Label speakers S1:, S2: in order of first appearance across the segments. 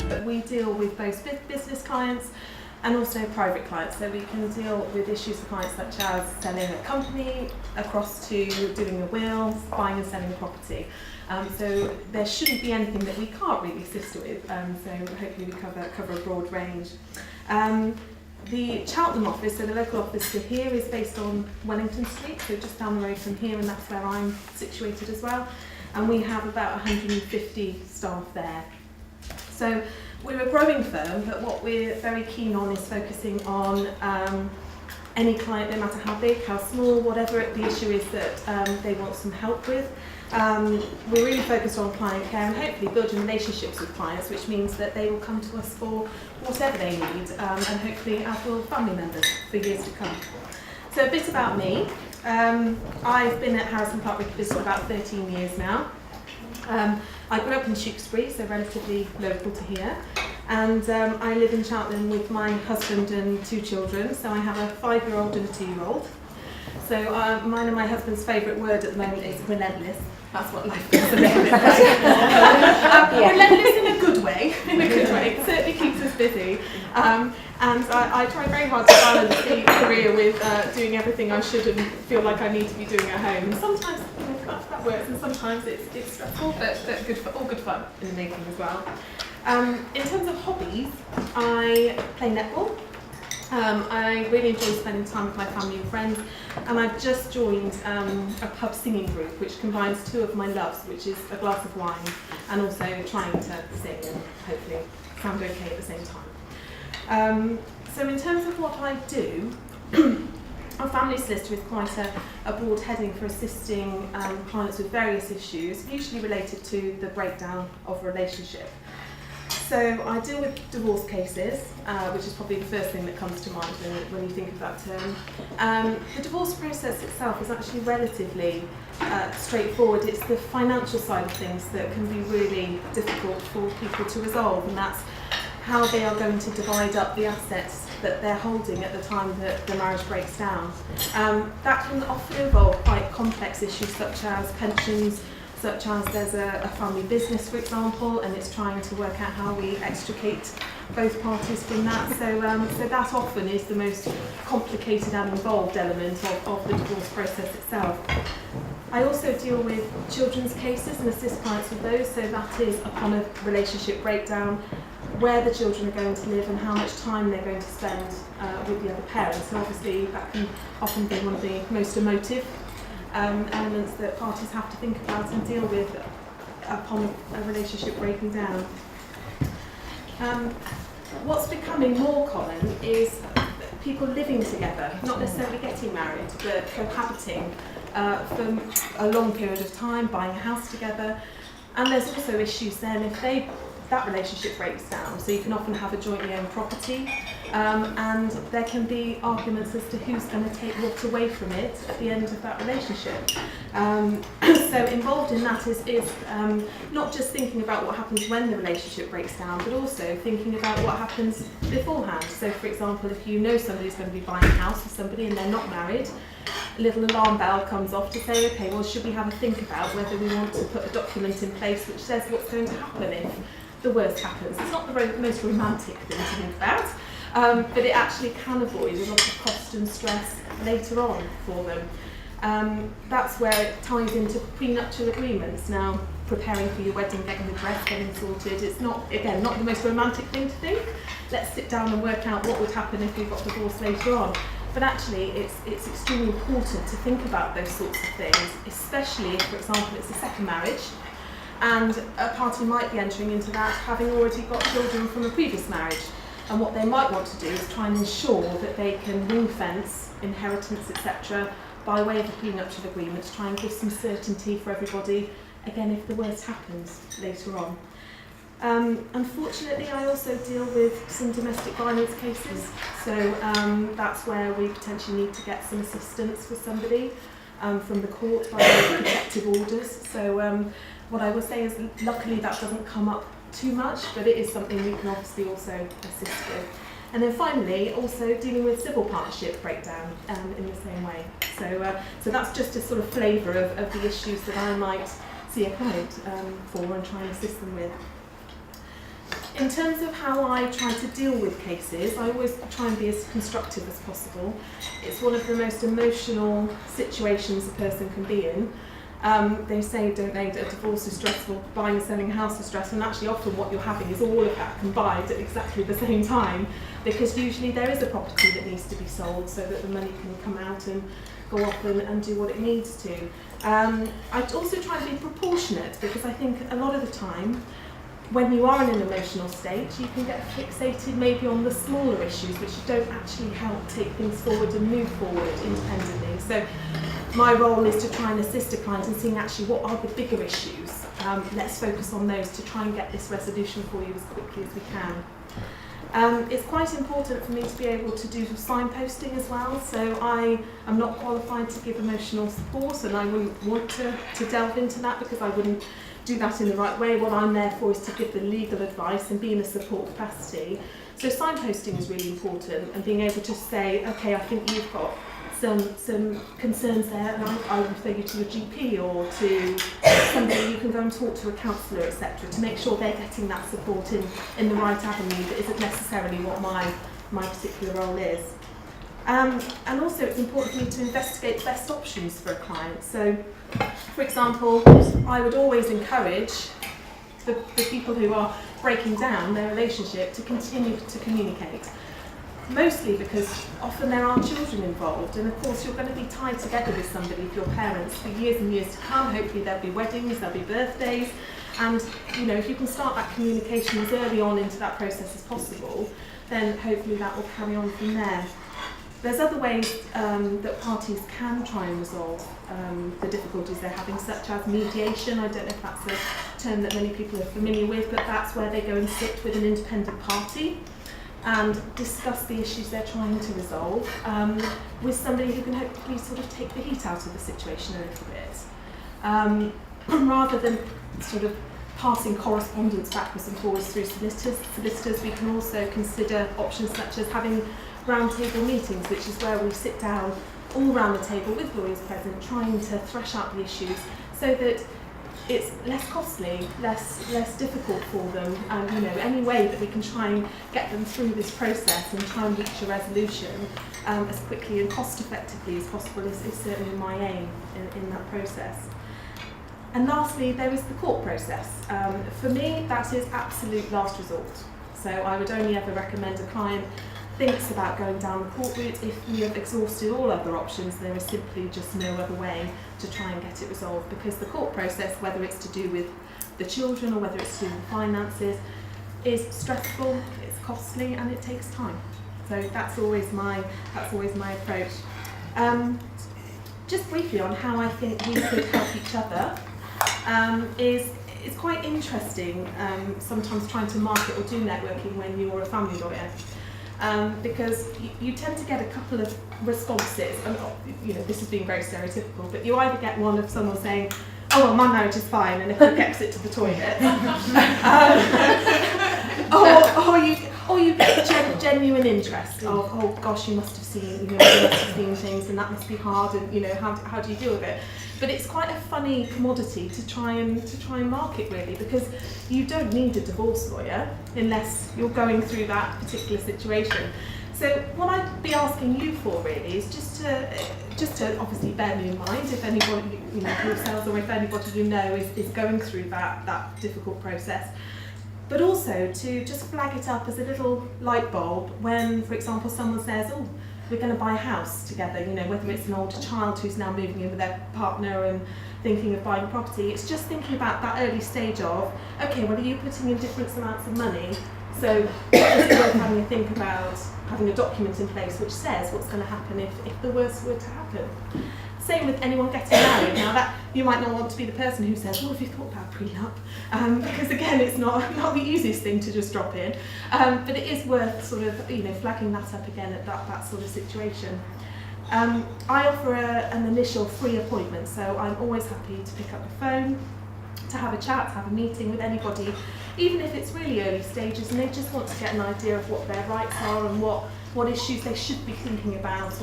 S1: but we deal with both business clients and also private clients. So we can deal with issues for clients such as selling a company across to doing a will, buying and selling a property. So there shouldn't be anything that we can't really assist with. So hopefully we cover a broad range. The Cheltenham office, so the local office for here, is based on Wellington Street, so just down the road from here, and that's where I'm situated as well. And we have about 150 staff there. So we're a growing firm, but what we're very keen on is focusing on any client, no matter how big, how small, whatever the issue is that they want some help with. We're really focused on client care and hopefully building relationships with clients, which means that they will come to us for whatever they need, and hopefully as will family members for years to come. So a bit about me. I've been at Harrison Park Rickerbys for about 13 years now. I grew up in Tewkesbury, so relatively local to here, and I live in Cheltenham with my husband and 2 children, so I have a 5-year-old and a 2-year-old. So mine and my husband's favourite word at the moment is relentless. That's what life is. Relentless in a good way. It certainly keeps us busy. And I try very hard to balance the career with doing everything I should and feel like I need to be doing at home. And sometimes that works, and sometimes it's stressful, but good for, all good fun in the making as well. In terms of hobbies, I play netball. I really enjoy spending time with my family and friends, and I've just joined a pub singing group which combines 2 of my loves, which is a glass of wine and also trying to sing and hopefully sound okay at the same time. So in terms of what I do, our family solicitor is quite a broad heading for assisting clients with various issues, usually related to the breakdown of a relationship. So I deal with divorce cases, which is probably the first thing that comes to mind when you think of that term. The divorce process itself is actually relatively straightforward. It's the financial side of things that can be really difficult for people to resolve, and that's how they are going to divide up the assets that they're holding at the time that the marriage breaks down. That can often involve quite complex issues such as pensions, such as there's a family business, for example, and it's trying to work out how we extricate both parties from that. So that often is the most complicated and involved element of the divorce process itself. I also deal with children's cases and assist clients with those, so that is upon a relationship breakdown, where the children are going to live and how much time they're going to spend with the other parents. So obviously that can often be one of the most emotive elements that parties have to think about and deal with upon a relationship breaking down. What's becoming more common is people living together, not necessarily getting married, but cohabiting for a long period of time, buying a house together. And there's also issues then if that relationship breaks down. So you can often have a jointly owned property, and there can be arguments as to who's going to take what away from it at the end of that relationship. So involved in that is not just thinking about what happens when the relationship breaks down, but also thinking about what happens beforehand. So for example, if you know somebody's going to be buying a house with somebody and they're not married, a little alarm bell comes off to say, okay, well, should we have a think about whether we want to put a document in place which says what's going to happen if the worst happens. It's not the most romantic thing to think about, but it actually can avoid a lot of cost and stress later on for them. That's where it ties into prenuptial agreements. Now, preparing for your wedding, getting the dress, getting sorted, it's not, again, not the most romantic thing to think. Let's sit down and work out what would happen if we got divorced later on. But actually, it's extremely important to think about those sorts of things, especially if, for example, it's a second marriage, and a party might be entering into that having already got children from a previous marriage. And what they might want to do is try and ensure that they can ring fence inheritance, etc., by way of a prenuptial agreement to try and give some certainty for everybody, again, if the worst happens later on. Unfortunately, I also deal with some domestic violence cases, so that's where we potentially need to get some assistance for somebody from the court by way of protective orders. So what I will say is, luckily that doesn't come up too much, but it is something we can obviously also assist with. And then finally, also dealing with civil partnership breakdown in the same way. So that's just a sort of flavour of the issues that I might see a client for and try and assist them with. In terms of how I try to deal with cases, I always try and be as constructive as possible. It's one of the most emotional situations a person can be in. They say, don't they, that divorce is stressful, buying and selling a house is stressful, and actually often what you're having is all of that combined at exactly the same time, because usually there is a property that needs to be sold so that the money can come out and go off and do what it needs to. I also try to be proportionate, because I think a lot of the time when you are in an emotional state, you can get fixated maybe on the smaller issues which don't actually help take things forward and move forward independently. So my role is to try and assist a client in seeing actually what are the bigger issues. Let's focus on those to try and get this resolution for you as quickly as we can. It's quite important for me to be able to do signposting as well, so I am not qualified to give emotional support, and I wouldn't want to delve into that because I wouldn't do that in the right way. What I'm there for is to give the legal advice and be in a support capacity. So signposting is really important, and being able to say, okay, I think you've got some concerns there, and I'll refer you to a GP or to somebody you can go and talk to, a counsellor, etc., to make sure they're getting that support in the right avenue that isn't necessarily what my particular role is. And also it's important for me to investigate the best options for a client. So, for example, I would always encourage the people who are breaking down their relationship to continue to communicate. Mostly because often there are children involved, and of course you're going to be tied together with somebody, with your parents, for years and years to come. Hopefully there'll be weddings, there'll be birthdays, and if you can start that communication as early on into that process as possible, then hopefully that will carry on from there. There's other ways that parties can try and resolve the difficulties they're having, such as mediation. I don't know if that's a term that many people are familiar with, but that's where they go and sit with an independent party and discuss the issues they're trying to resolve with somebody who can hopefully sort of take the heat out of the situation a little bit. Rather than sort of passing correspondence backwards and forwards through solicitors, we can also consider options such as having roundtable meetings, which is where we sit down all round the table with lawyers present, trying to thresh out the issues so that it's less costly, less difficult for them, and any way that we can try and get them through this process and try and reach a resolution as quickly and cost effectively as possible is certainly my aim in that process. And lastly, there is the court process. For me, that is absolute last resort. So I would only ever recommend a client thinks about going down the court route if we have exhausted all other options. There is simply just no other way to try and get it resolved, because the court process, whether it's to do with the children or whether it's to do with finances, is stressful, it's costly, and it takes time. So that's always my approach. Just briefly on how I think we could help each other it's quite interesting sometimes trying to market or do networking when you're a family lawyer. Because you tend to get a couple of responses, and this is being very stereotypical, but you either get one of someone saying, oh well, my marriage is fine and a quick exit to the toilet, or you get genuine interest of, oh gosh, you must have seen things and that must be hard, and how do you deal with it? But it's quite a funny commodity to try and market, really, because you don't need a divorce lawyer unless you're going through that particular situation. So what I'd be asking you for really is just to obviously bear me in mind if anybody yourselves or if anybody is going through that difficult process. But also to just flag it up as a little light bulb when, for example, someone says, oh, we're going to buy a house together, whether it's an older child who's now moving in with their partner and thinking of buying property. It's just thinking about that early stage of, okay, well, are you putting in different amounts of money? So it's worth having a think about having a document in place which says what's going to happen if the worst were to happen. Same with anyone getting married. Now that you might not want to be the person who says, well, have you thought about prenup? Because again, it's not the easiest thing to just drop in. But it is worth sort of flagging that up again at that sort of situation. I offer an initial free appointment, so I'm always happy to pick up the phone, to have a chat, to have a meeting with anybody, even if it's really early stages and they just want to get an idea of what their rights are and what issues they should be thinking about,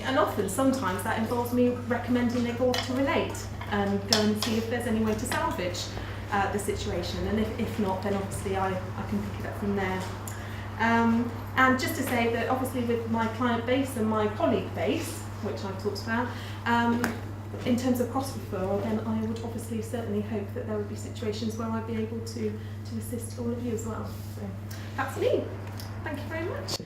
S1: and often sometimes that involves me recommending they go off to Relate, and go and see if there's any way to salvage the situation, and if not, then obviously I can pick it up from there. And just to say that obviously with my client base and my colleague base, which I've talked about, in terms of cross-referral, then I would obviously certainly hope that there would be situations where I'd be able to assist all of you as well. So that's me. Thank you very much.